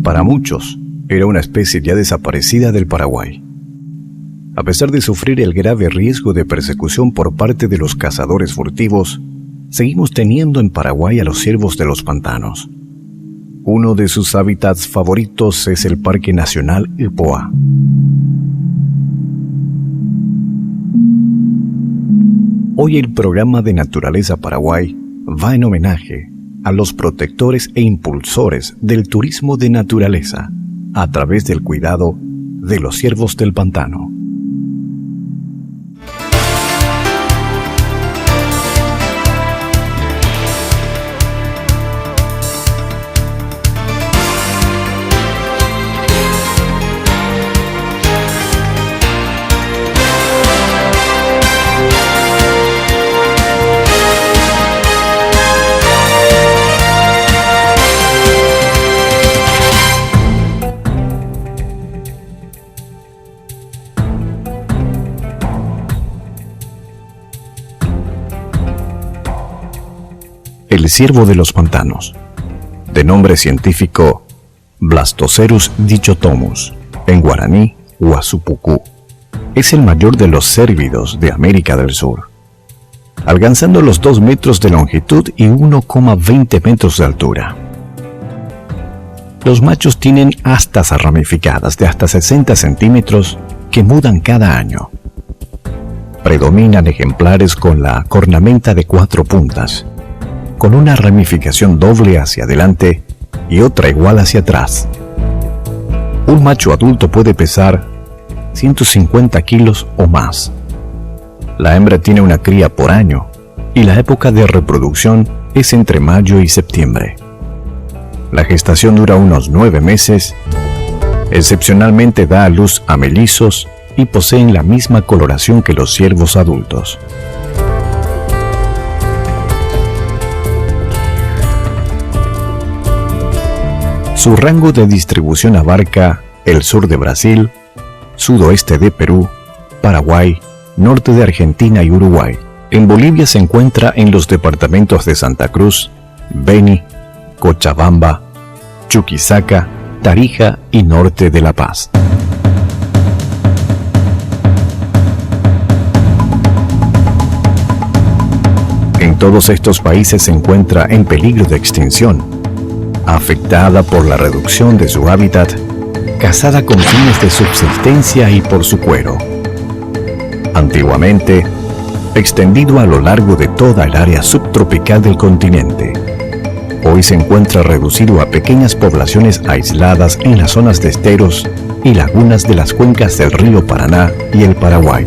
Para muchos, era una especie ya desaparecida del Paraguay. A pesar de sufrir el grave riesgo de persecución por parte de los cazadores furtivos, seguimos teniendo en Paraguay a los ciervos de los pantanos. Uno de sus hábitats favoritos es el Parque Nacional Ipoa. Hoy el programa de Naturaleza Paraguay va en homenaje a los protectores e impulsores del turismo de naturaleza a través del cuidado de los ciervos del pantano. El ciervo de los pantanos, de nombre científico Blastocerus dichotomus, en guaraní Huasupucú, es el mayor de los cérvidos de América del Sur, alcanzando los 2 metros de longitud y 1,20 metros de altura. Los machos tienen astas ramificadas de hasta 60 centímetros que mudan cada año. Predominan ejemplares con la cornamenta de 4 puntas, con una ramificación doble hacia adelante y otra igual hacia atrás. Un macho adulto puede pesar 150 kilos o más. La hembra tiene una cría por año y la época de reproducción es entre mayo y septiembre. La gestación dura unos 9 meses. Excepcionalmente da a luz a mellizos y poseen la misma coloración que los ciervos adultos. Su rango de distribución abarca el sur de Brasil, sudoeste de Perú, Paraguay, norte de Argentina y Uruguay. En Bolivia se encuentra en los departamentos de Santa Cruz, Beni, Cochabamba, Chuquisaca, Tarija y norte de La Paz. En todos estos países se encuentra en peligro de extinción, afectada por la reducción de su hábitat, cazada con fines de subsistencia y por su cuero. Antiguamente, extendido a lo largo de toda el área subtropical del continente, hoy se encuentra reducido a pequeñas poblaciones aisladas en las zonas de esteros y lagunas de las cuencas del río Paraná y el Paraguay.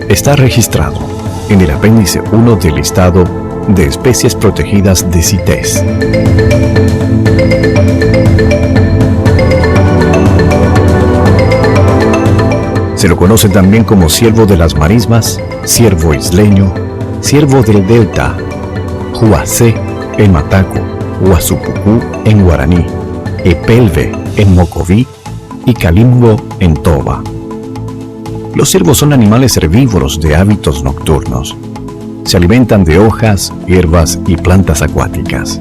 Está registrado en el apéndice 1 del listado de especies protegidas de CITES. Se lo conoce también como ciervo de las marismas, ciervo isleño, ciervo del delta, Huacé en mataco, Huasupucú en guaraní, Epelve en mocoví y Calimbo en toba. Los ciervos son animales herbívoros de hábitos nocturnos. Se alimentan de hojas, hierbas y plantas acuáticas.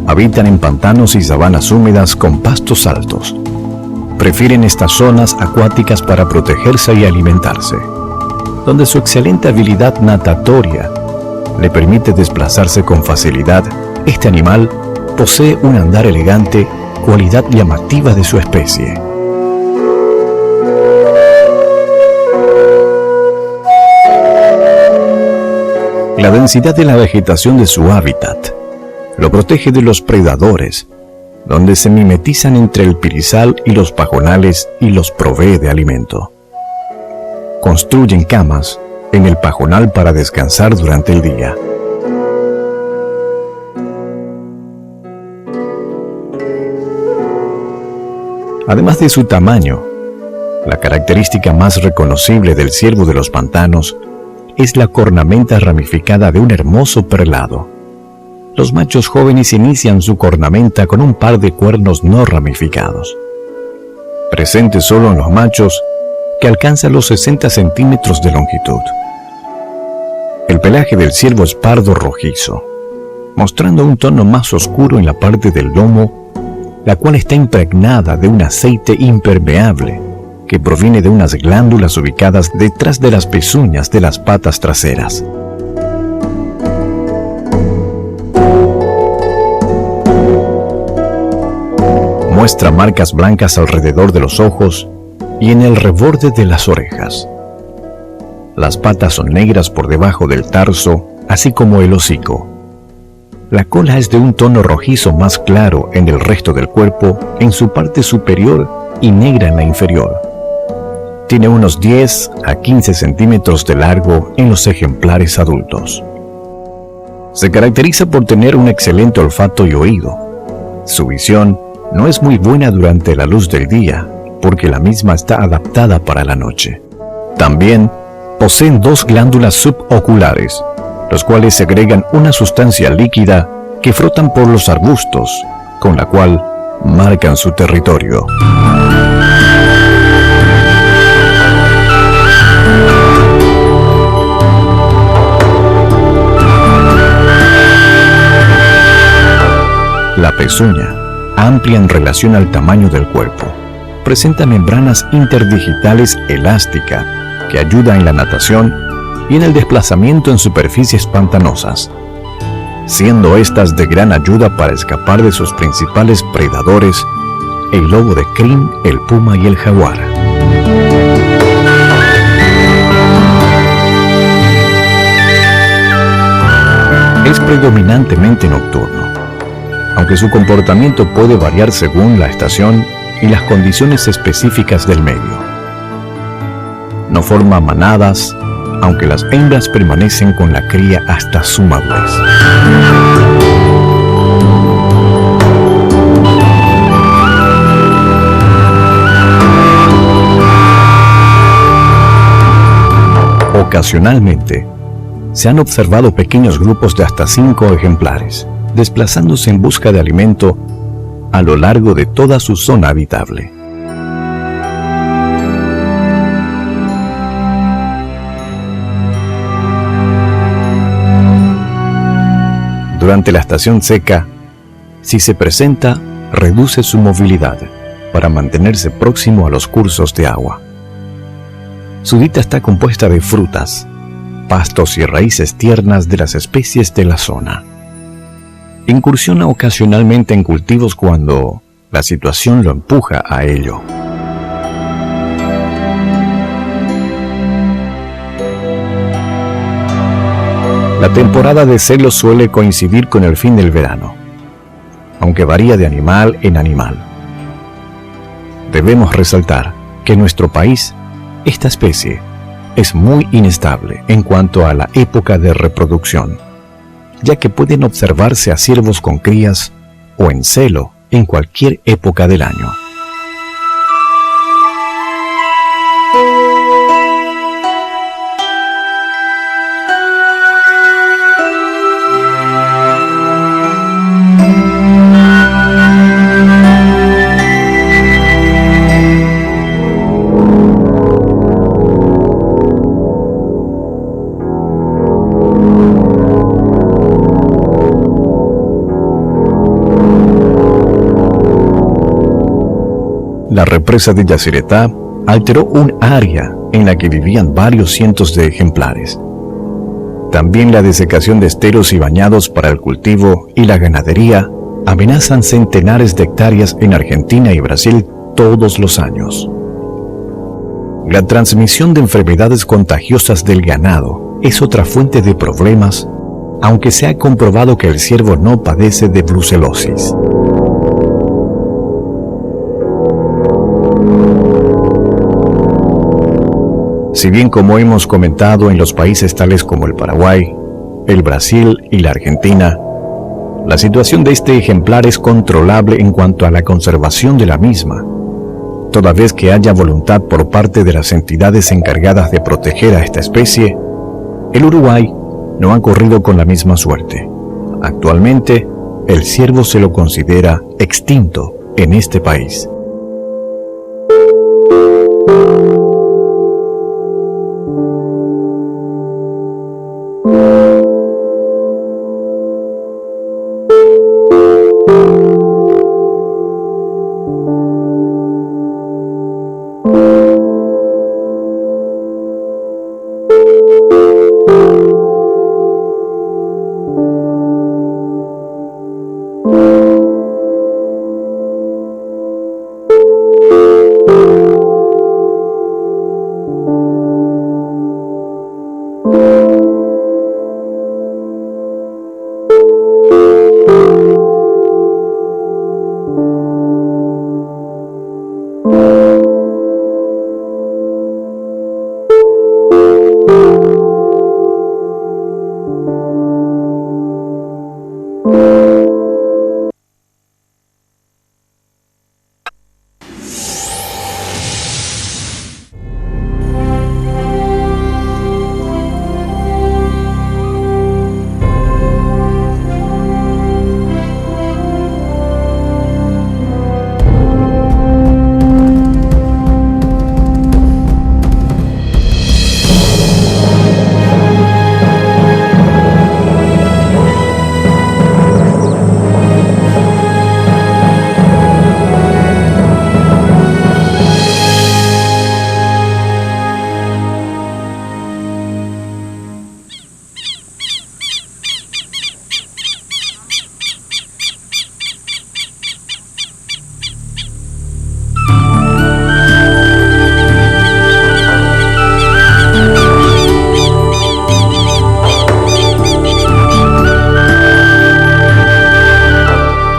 Habitan en pantanos y sabanas húmedas con pastos altos. Prefieren estas zonas acuáticas para protegerse y alimentarse, donde su excelente habilidad natatoria le permite desplazarse con facilidad. Este animal posee un andar elegante, cualidad llamativa de su especie. La densidad de la vegetación de su hábitat lo protege de los predadores, donde se mimetizan entre el pirizal y los pajonales y los provee de alimento. Construyen camas en el pajonal para descansar durante el día. Además de su tamaño, la característica más reconocible del ciervo de los pantanos es la cornamenta ramificada de un hermoso perlado. Los machos jóvenes inician su cornamenta con un par de cuernos no ramificados, presente solo en los machos, que alcanza los 60 centímetros de longitud. El pelaje del ciervo es pardo rojizo, mostrando un tono más oscuro en la parte del lomo la cual está impregnada de un aceite impermeable que proviene de unas glándulas ubicadas detrás de las pezuñas de las patas traseras. Muestra marcas blancas alrededor de los ojos y en el reborde de las orejas. Las patas son negras por debajo del tarso, así como el hocico. La cola es de un tono rojizo más claro en el resto del cuerpo, en su parte superior y negra en la inferior. Tiene unos 10 a 15 centímetros de largo en los ejemplares adultos. Se caracteriza por tener un excelente olfato y oído. Su visión no es muy buena durante la luz del día, porque la misma está adaptada para la noche. También poseen 2 glándulas suboculares, los cuales segregan una sustancia líquida que frotan por los arbustos, con la cual marcan su territorio. La pezuña, amplia en relación al tamaño del cuerpo, presenta membranas interdigitales elásticas que ayudan en la natación y en el desplazamiento en superficies pantanosas, siendo estas de gran ayuda para escapar de sus principales predadores, el lobo de crin, el puma y el jaguar. Es predominantemente nocturno, aunque su comportamiento puede variar según la estación y las condiciones específicas del medio. No forma manadas, aunque las hembras permanecen con la cría hasta su madurez. Ocasionalmente, se han observado pequeños grupos de hasta 5 ejemplares, desplazándose en busca de alimento a lo largo de toda su zona habitable. Durante la estación seca, si se presenta, reduce su movilidad para mantenerse próximo a los cursos de agua. Su dieta está compuesta de frutas, pastos y raíces tiernas de las especies de la zona. Incursiona ocasionalmente en cultivos cuando la situación lo empuja a ello. La temporada de celo suele coincidir con el fin del verano, aunque varía de animal en animal. Debemos resaltar que en nuestro país, esta especie es muy inestable en cuanto a la época de reproducción, ya que pueden observarse a ciervos con crías o en celo en cualquier época del año. La represa de Yacyretá alteró un área en la que vivían varios cientos de ejemplares. También la desecación de esteros y bañados para el cultivo y la ganadería amenazan centenares de hectáreas en Argentina y Brasil todos los años. La transmisión de enfermedades contagiosas del ganado es otra fuente de problemas, aunque se ha comprobado que el ciervo no padece de brucelosis. Si bien, como hemos comentado, en los países tales como el Paraguay, el Brasil y la Argentina, la situación de este ejemplar es controlable en cuanto a la conservación de la misma, toda vez que haya voluntad por parte de las entidades encargadas de proteger a esta especie, el Uruguay no ha corrido con la misma suerte. Actualmente, el ciervo se lo considera extinto en este país.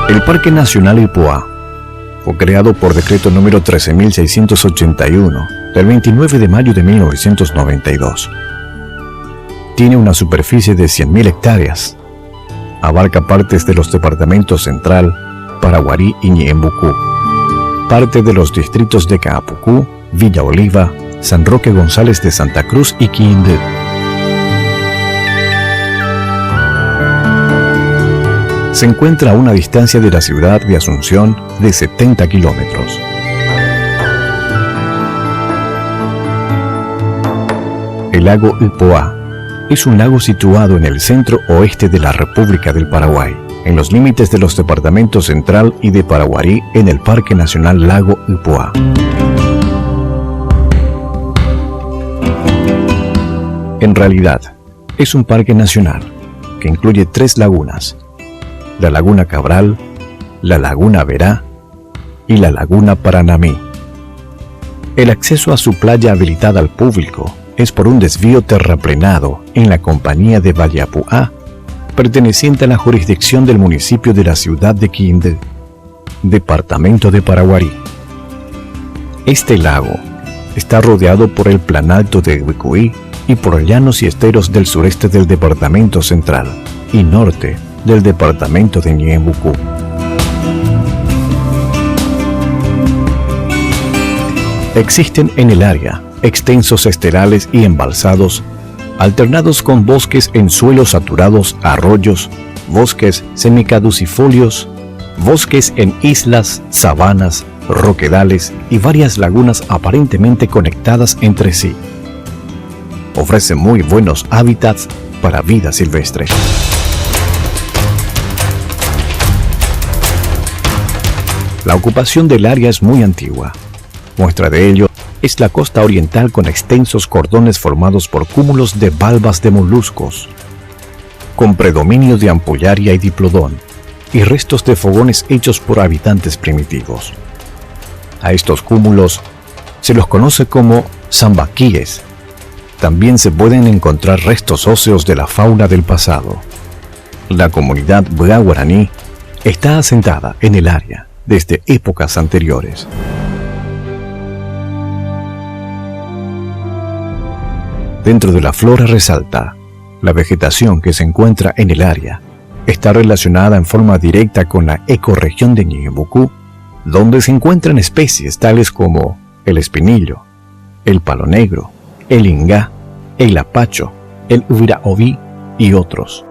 El Parque Nacional Ipoá fue creado por decreto número 13.681 del 29 de mayo de 1992. Tiene una superficie de 100.000 hectáreas. Abarca partes de los departamentos Central, Paraguarí y Ñeembucú, parte de los distritos de Caapucú, Villa Oliva, San Roque González de Santa Cruz y Quindú. Se encuentra a una distancia de la ciudad de Asunción de 70 kilómetros. El lago Ipoá es un lago situado en el centro oeste de la República del Paraguay, en los límites de los departamentos Central y de Paraguarí en el Parque Nacional Lago Ipoá. En realidad, es un parque nacional que incluye 3 lagunas: la Laguna Cabral, la Laguna Verá y la Laguna Paranamí. El acceso a su playa habilitada al público es por un desvío terraplenado en la Compañía de Vallapuá, perteneciente a la jurisdicción del municipio de la ciudad de Quindú, departamento de Paraguarí. Este lago está rodeado por el Planalto de Uicuí y por llanos y esteros del sureste del departamento Central y norte del departamento de Ñeembucú. Existen en el área extensos esterales y embalsados, alternados con bosques en suelos saturados, arroyos, bosques semicaducifolios, bosques en islas, sabanas, roquedales y varias lagunas aparentemente conectadas entre sí. Ofrece muy buenos hábitats para vida silvestre. La ocupación del área es muy antigua. Muestra de ello es la costa oriental con extensos cordones formados por cúmulos de valvas de moluscos, con predominio de ampollaria y diplodón, y restos de fogones hechos por habitantes primitivos. A estos cúmulos se los conoce como sambaquíes. También se pueden encontrar restos óseos de la fauna del pasado. La comunidad Bua guaraní está asentada en el área desde épocas anteriores. Dentro de la flora resalta la vegetación que se encuentra en el área. Está relacionada en forma directa con la ecorregión de Ñeembucú, donde se encuentran especies tales como el espinillo, el palo negro, el ingá, el apacho, el ubiraoví y otros.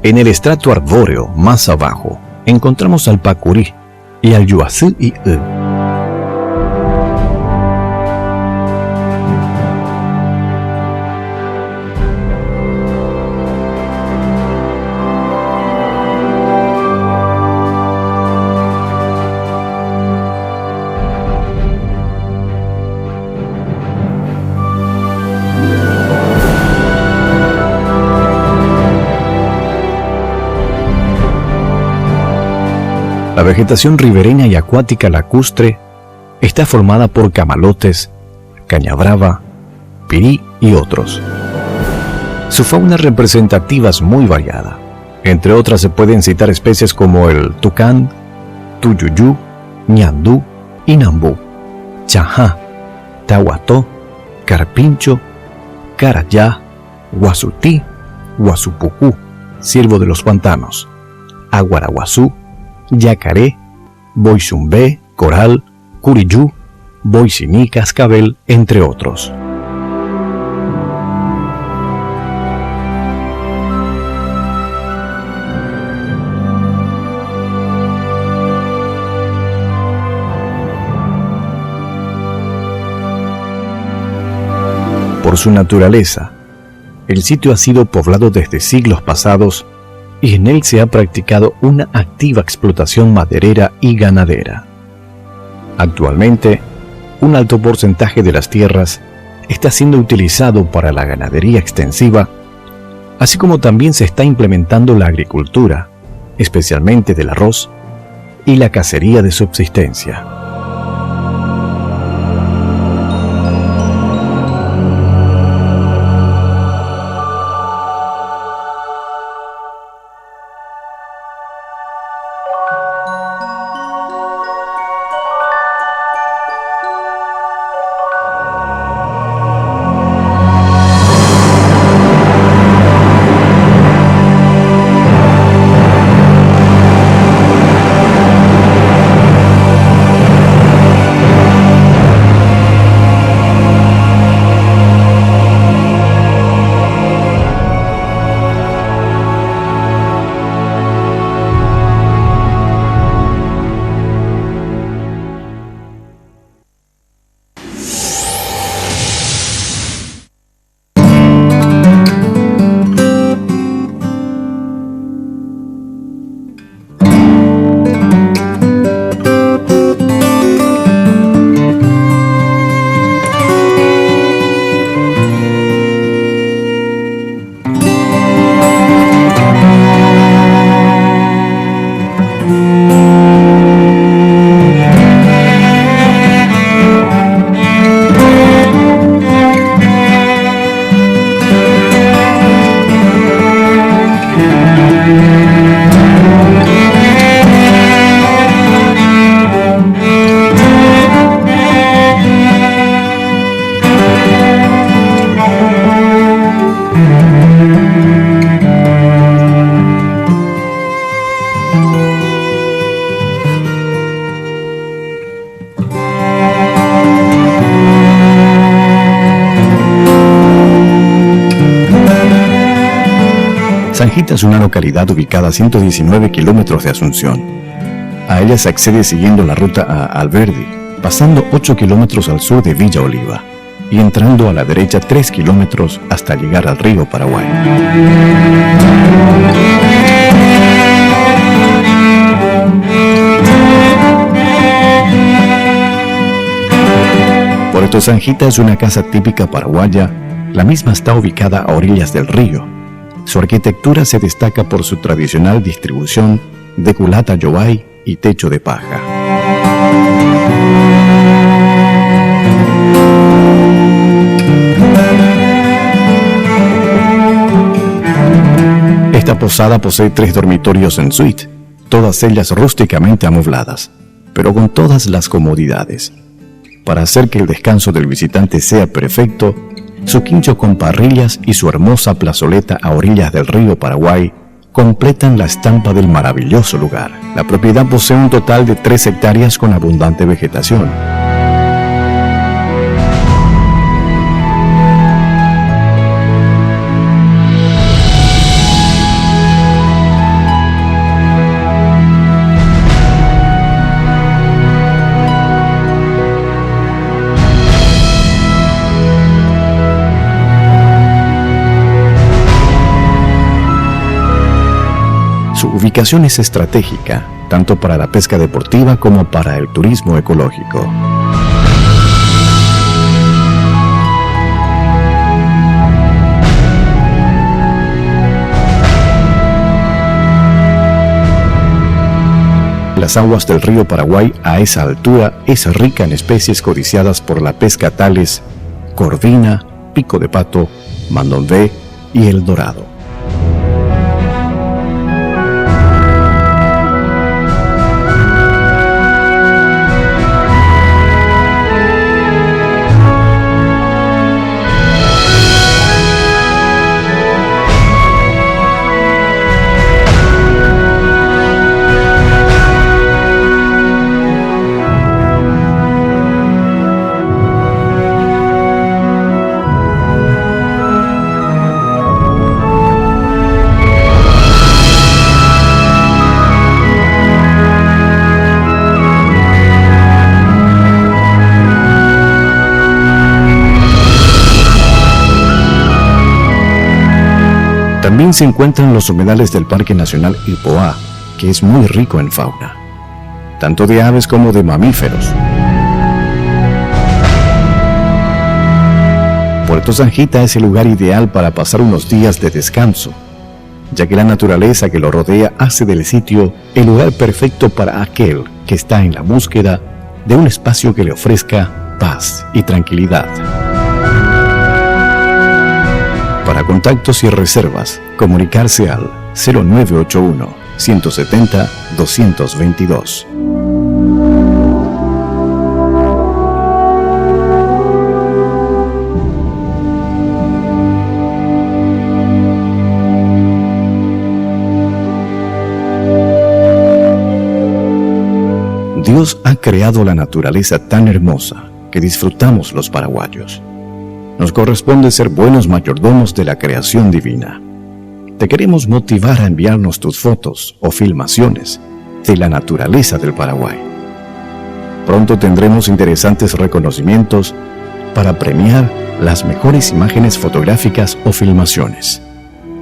En el estrato arbóreo más abajo encontramos al pacurí y al yuazú y La vegetación ribereña y acuática lacustre está formada por camalotes, cañabrava, pirí y otros. Su fauna representativa es muy variada. Entre otras se pueden citar especies como el tucán, tuyuyú, ñandú, inambú, chajá, tahuató, carpincho, carayá, guasutí Guasupucú, ciervo de los pantanos, aguaraguazú, yacaré, boizumbé, coral, curiyú, boiciní, cascabel, entre otros. Por su naturaleza, el sitio ha sido poblado desde siglos pasados y en él se ha practicado una activa explotación maderera y ganadera. Actualmente, un alto porcentaje de las tierras está siendo utilizado para la ganadería extensiva, así como también se está implementando la agricultura, especialmente del arroz, y la cacería de subsistencia. Sanjita es una localidad ubicada a 119 kilómetros de Asunción. A ella se accede siguiendo la ruta a Alberdi, pasando 8 kilómetros al sur de Villa Oliva y entrando a la derecha 3 kilómetros hasta llegar al río Paraguay. Puerto Sanjita es una casa típica paraguaya. La misma está ubicada a orillas del río. Su arquitectura se destaca por su tradicional distribución de culata yobay y techo de paja. Esta posada posee 3 dormitorios en suite, todas ellas rústicamente amobladas, pero con todas las comodidades. Para hacer que el descanso del visitante sea perfecto, su quincho con parrillas y su hermosa plazoleta a orillas del río Paraguay completan la estampa del maravilloso lugar. La propiedad posee un total de 3 hectáreas con abundante vegetación. Su ubicación es estratégica, tanto para la pesca deportiva como para el turismo ecológico. Las aguas del río Paraguay a esa altura es rica en especies codiciadas por la pesca tales corvina, pico de pato, mandomvé y el dorado. También se encuentran los humedales del Parque Nacional Irpoá, que es muy rico en fauna, tanto de aves como de mamíferos. Puerto Sanjita es el lugar ideal para pasar unos días de descanso, ya que la naturaleza que lo rodea hace del sitio el lugar perfecto para aquel que está en la búsqueda de un espacio que le ofrezca paz y tranquilidad. Para contactos y reservas, comunicarse al 0981 170 222. Dios ha creado la naturaleza tan hermosa que disfrutamos los paraguayos. Nos corresponde ser buenos mayordomos de la creación divina. Te queremos motivar a enviarnos tus fotos o filmaciones de la naturaleza del Paraguay. Pronto tendremos interesantes reconocimientos para premiar las mejores imágenes fotográficas o filmaciones.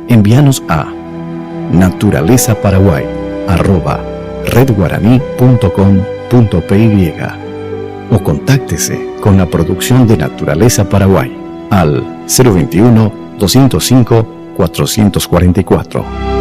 Envíanos a naturalezaparaguay@redguaraní.com.py o contáctese con la producción de Naturaleza Paraguay al 021 205 444.